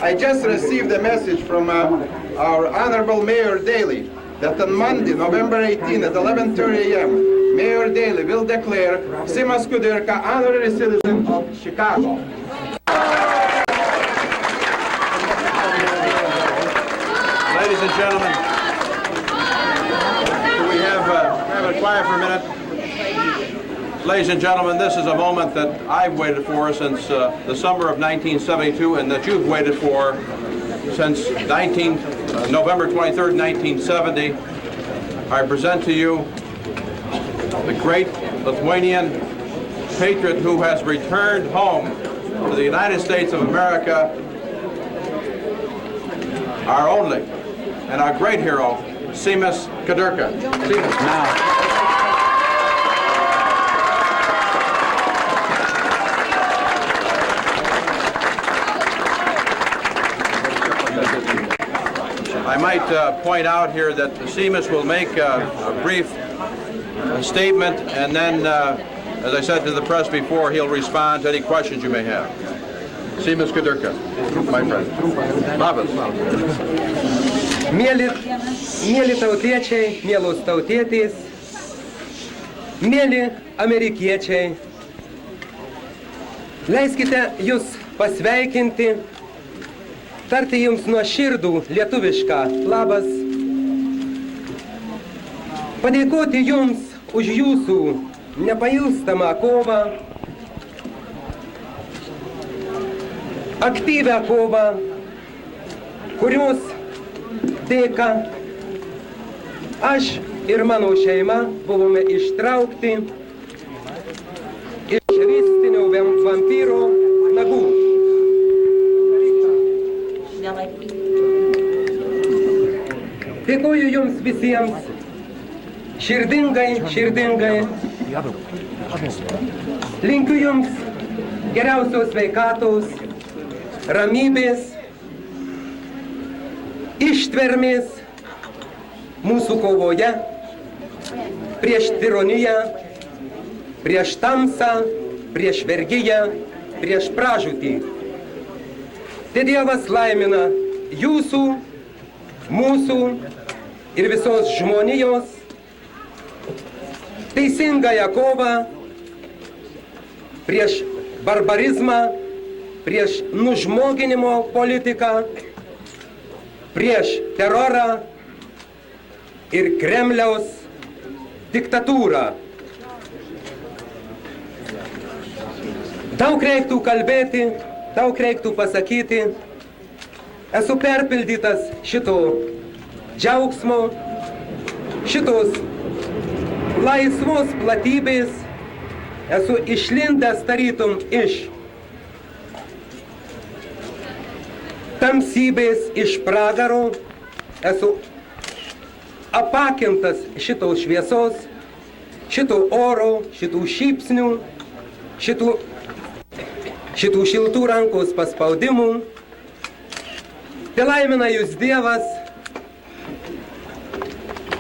I just received a message from our Honorable Mayor Daley that on Monday, November 18 at 11:30 a.m., Mayor Daley will declare Simas Kudirka honorary citizen of Chicago. Ladies and gentlemen, can we have it quiet for a minute? Ladies and gentlemen, this is a moment that I've waited for since the summer of 1972 and that you've waited for since November 23rd, 1970. I present to you the great Lithuanian patriot who has returned home to the United States of America, our only and our great hero, Simas Kudirka. Simas. Now. I might point out here that Simas will make a brief statement, and then, as I said to the press before, he'll respond to any questions you may have. Simas Kudirka, my friend. Labas. Mėly tautiečiai, mielos tautietės, mėly amerikiečiai, leiskite jūs pasveikinti, tarti jums nuoširdų lietuvišką labas, padėkoti jums už jūsų nepailstamą kovą, aktyvią kovą, kurios dėka aš ir mano šeima buvome ištraukti iš ristinio vampyro nagų. Dėkoju jums visiems širdingai. Linkiu jums geriausios sveikatos, ramybės, ištvermės mūsų kovoje prieš tironiją, prieš tamsą, prieš vergiją, prieš pražūtį. Te Dievas laimina jūsų, mūsų ir visos žmonijos teisingąją kovą prieš barbarizmą, prieš nužmoginimo politiką, prieš terorą ir Kremliaus diktatūrą. Daug reiktų kalbėti, daug reiktų pasakyti. Esu perpildytas šito džiaugsmo, šitos laisvos platybės. Esu išlindęs tarytum iš tamsybės, iš pragaro. Esu apakintas šitos šviesos, šito oro, šitų šypsnių, šitų šiltų rankos paspaudimų. Te laimina jūs Dievas.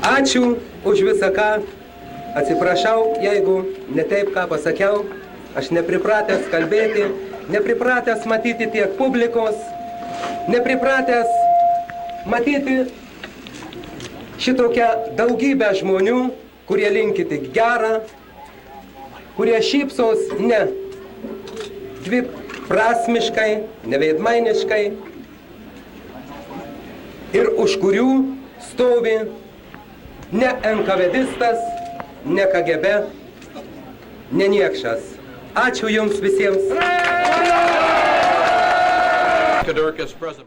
Ačiū už visą ką. Atsiprašau, jeigu ne taip ką pasakiau. Aš nepripratęs kalbėti, nepripratęs matyti tiek publikos, nepripratęs matyti šitokią daugybę žmonių, kurie linki tik gerą, kurie šypsos ne dviprasmiškai, ne veidmainiškai ir už kurių stovi ne NKVDistas, ne KGB, ne niekšas. Ačiū jums visiems. Kudirka's present.